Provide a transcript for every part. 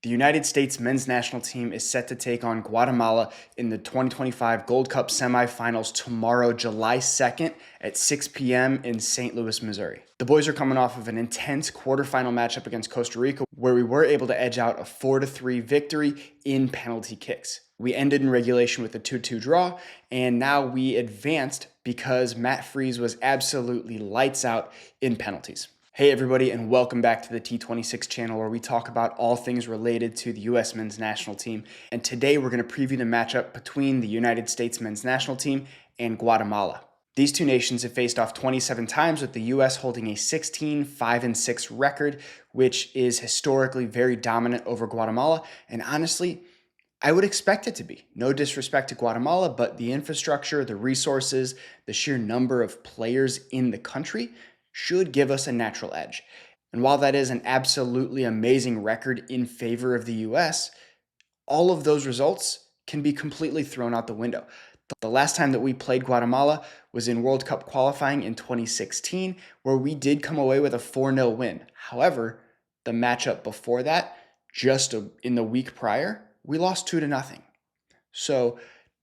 The United States men's national team is set to take on Guatemala in the 2025 Gold Cup semifinals tomorrow, July 2nd at 6 p.m. in St. Louis, Missouri. The boys are coming off of an intense quarterfinal matchup against Costa Rica, where we were able to edge out a 4-3 victory in penalty kicks. We ended in regulation with a 2-2 draw, and now we advanced because Matt Freese was absolutely lights out in penalties. Hey everybody, and welcome back to the T26 channel, where we talk about all things related to the U.S. men's national team. And today we're going to preview the matchup between the United States men's national team and Guatemala. These two nations have faced off 27 times, with the U.S. holding a 16-5-6 record, which is historically very dominant over Guatemala. And honestly, I would expect it to be. No disrespect to Guatemala, but the infrastructure, the resources, the sheer number of players in the country should give us a natural edge. And while that is an absolutely amazing record in favor of the US, all of those results can be completely thrown out the window. The last time that we played Guatemala was in World Cup qualifying in 2016, where we did come away with a 4-0 win. However, the matchup before that, just in the week prior, we lost 2-0. So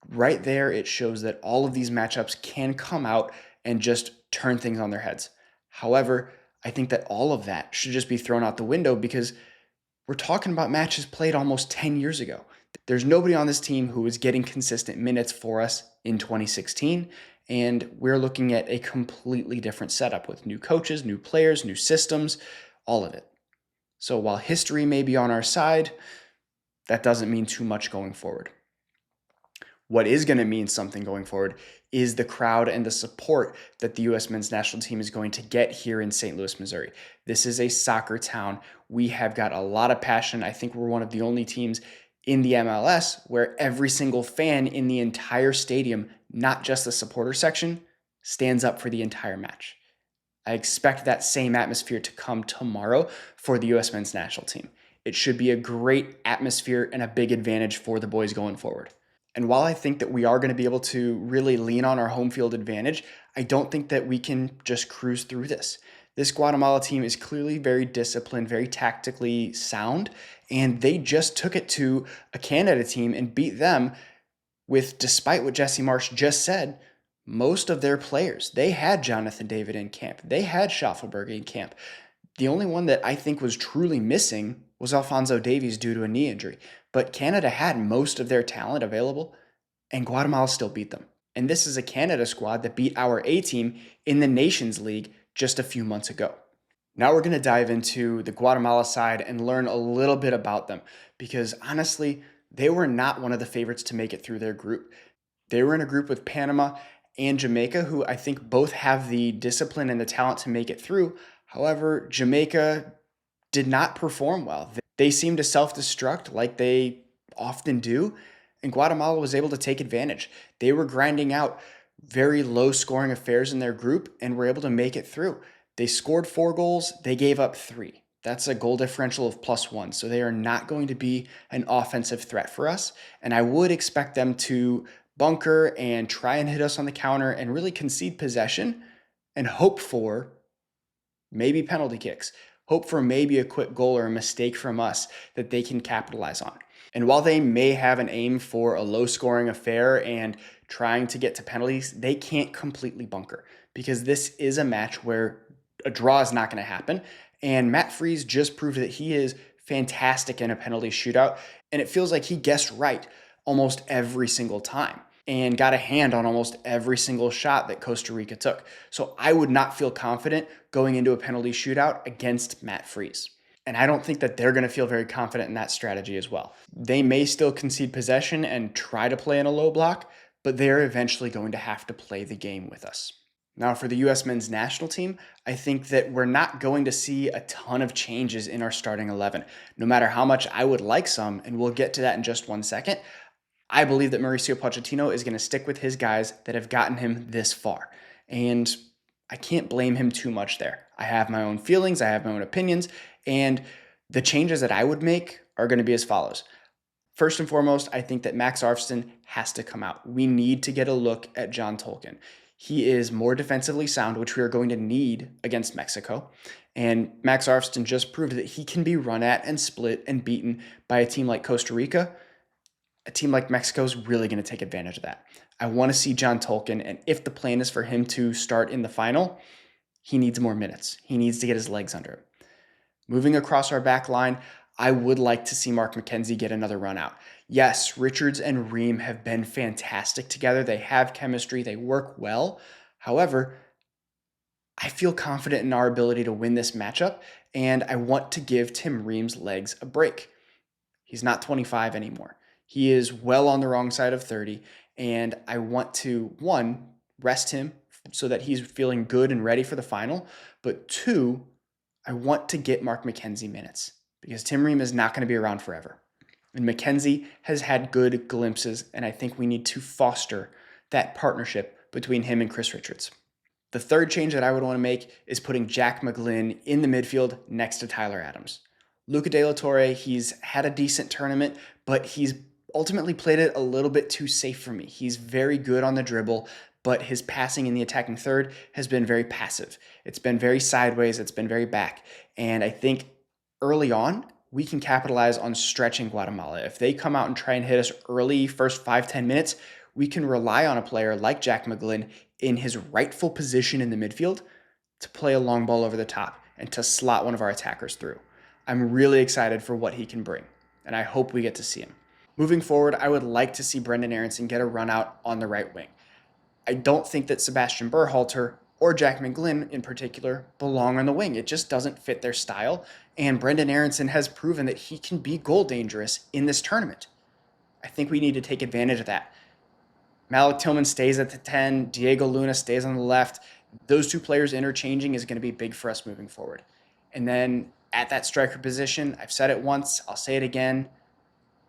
right there, it shows that all of these matchups can come out and just turn things on their heads. However, I think that all of that should just be thrown out the window because we're talking about matches played almost 10 years ago. There's nobody on this team who is getting consistent minutes for us in 2016, and we're looking at a completely different setup with new coaches, new players, new systems, all of it. So while history may be on our side, that doesn't mean too much going forward. What is going to mean something going forward is the crowd and the support that the U.S. men's national team is going to get here in St. Louis, Missouri. This is a soccer town. We have got a lot of passion. I think we're one of the only teams in the MLS where every single fan in the entire stadium, not just the supporter section, stands up for the entire match. I expect that same atmosphere to come tomorrow for the U.S. men's national team. It should be a great atmosphere and a big advantage for the boys going forward. And while I think that we are going to be able to really lean on our home field advantage, I don't think that we can just cruise through this. This Guatemala team is clearly very disciplined, very tactically sound, and they just took it to a Canada team and beat them with, despite what Jesse Marsch just said, most of their players. They had Jonathan David in camp. They had Schaffelberg in camp. The only one that I think was truly missing was Alphonso Davies due to a knee injury. But Canada had most of their talent available, and Guatemala still beat them. And this is a Canada squad that beat our A team in the Nations League just a few months ago. Now we're going to dive into the Guatemala side and learn a little bit about them, because honestly, they were not one of the favorites to make it through their group. They were in a group with Panama and Jamaica, who I think both have the discipline and the talent to make it through. However, Jamaica did not perform well. They seemed to self-destruct like they often do, and Guatemala was able to take advantage. They were grinding out very low-scoring affairs in their group and were able to make it through. They scored 4 goals. They gave up 3. That's a goal differential of +1, so they are not going to be an offensive threat for us, and I would expect them to bunker and try and hit us on the counter and really concede possession and hope for maybe penalty kicks. Hope for maybe a quick goal or a mistake from us that they can capitalize on. And while they may have an aim for a low-scoring affair and trying to get to penalties, they can't completely bunker, because this is a match where a draw is not going to happen. And Matt Freese just proved that he is fantastic in a penalty shootout, and it feels like he guessed right almost every single time and got a hand on almost every single shot that Costa Rica took. So I would not feel confident going into a penalty shootout against Matt Freese. And I don't think that they're going to feel very confident in that strategy as well. They may still concede possession and try to play in a low block, but they're eventually going to have to play the game with us. Now, for the U.S. men's national team, I think that we're not going to see a ton of changes in our starting 11. No matter how much I would like some, and we'll get to that in just one second, I believe that Mauricio Pochettino is going to stick with his guys that have gotten him this far. And I can't blame him too much there. I have my own feelings, I have my own opinions, and the changes that I would make are going to be as follows. First and foremost, I think that Max Arfsten has to come out. We need to get a look at John Tolkin. He is more defensively sound, which we are going to need against Mexico. And Max Arfston just proved that he can be run at and split and beaten by a team like Costa Rica. A team like Mexico is really going to take advantage of that. I want to see John Tolkin, and if the plan is for him to start in the final, he needs more minutes. He needs to get his legs under him. Moving across our back line, I would like to see Mark McKenzie get another run out. Yes, Richards and Ream have been fantastic together. They have chemistry. They work well. However, I feel confident in our ability to win this matchup, and I want to give Tim Ream's legs a break. He's not 25 anymore. He is well on the wrong side of 30, and I want to, one, rest him so that he's feeling good and ready for the final, but two, I want to get Mark McKenzie minutes because Tim Ream is not going to be around forever. And McKenzie has had good glimpses, and I think we need to foster that partnership between him and Chris Richards. The third change that I would want to make is putting Jack McGlynn in the midfield next to Tyler Adams. Luca De La Torre, he's had a decent tournament, but he's ultimately played it a little bit too safe for me. He's very good on the dribble, but his passing in the attacking third has been very passive. It's been very sideways, it's been very back. And I think early on, we can capitalize on stretching Guatemala. If they come out and try and hit us early, first 5-10 minutes, we can rely on a player like Jack McGlynn in his rightful position in the midfield to play a long ball over the top and to slot one of our attackers through. I'm really excited for what he can bring, and I hope we get to see him. Moving forward, I would like to see Brendan Aronson get a run out on the right wing. I don't think that Sebastian Berhalter or Jack McGlynn in particular belong on the wing. It just doesn't fit their style, and Brendan Aronson has proven that he can be goal dangerous in this tournament. I think we need to take advantage of that. Malik Tillman stays at the 10, Diego Luna stays on the left. Those two players interchanging is going to be big for us moving forward. And then at that striker position, I've said it once, I'll say it again,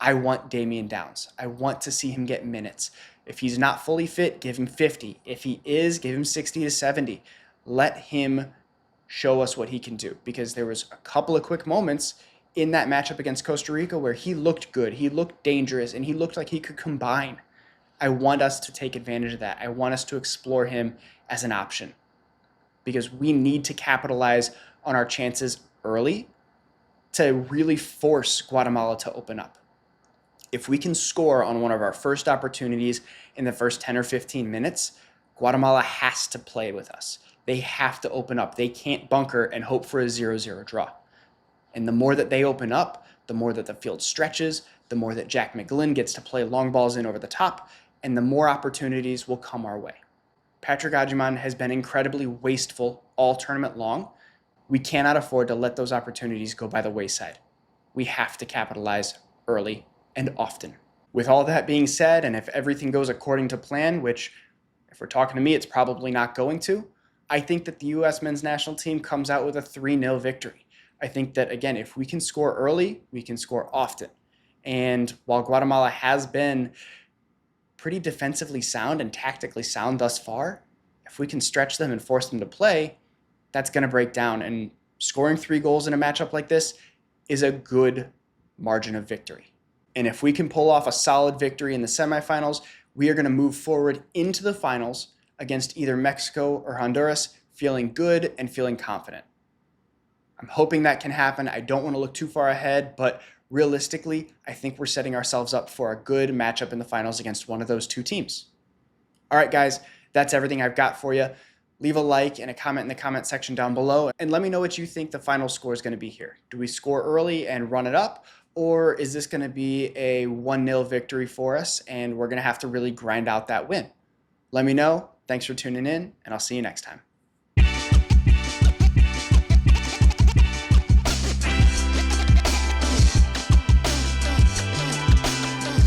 I want Damian Downs. I want to see him get minutes. If he's not fully fit, give him 50. If he is, give him 60 to 70. Let him show us what he can do, because there was a couple of quick moments in that matchup against Costa Rica where he looked good, he looked dangerous, and he looked like he could combine. I want us to take advantage of that. I want us to explore him as an option because we need to capitalize on our chances early to really force Guatemala to open up. If we can score on one of our first opportunities in the first 10 or 15 minutes, Guatemala has to play with us. They have to open up. They can't bunker and hope for a 0-0 draw. And the more that they open up, the more that the field stretches, the more that Jack McGlynn gets to play long balls in over the top, and the more opportunities will come our way. Patrick Agyemang has been incredibly wasteful all tournament long. We cannot afford to let those opportunities go by the wayside. We have to capitalize early and often. With all that being said, and if everything goes according to plan, which if we're talking to me, it's probably not going to, I think that the U.S. men's national team comes out with a 3-0 victory. I think that, again, if we can score early, we can score often. And while Guatemala has been pretty defensively sound and tactically sound thus far, if we can stretch them and force them to play, that's going to break down. And scoring 3 goals in a matchup like this is a good margin of victory. And if we can pull off a solid victory in the semifinals, we are going to move forward into the finals against either Mexico or Honduras, feeling good and feeling confident. I'm hoping that can happen. I don't want to look too far ahead, but realistically, I think we're setting ourselves up for a good matchup in the finals against one of those two teams. All right, guys, that's everything I've got for you. Leave a like and a comment in the comment section down below, and let me know what you think the final score is going to be here. Do we score early and run it up, or is this going to be a 1-0 victory for us, and we're going to have to really grind out that win? Let me know. Thanks for tuning in, and I'll see you next time.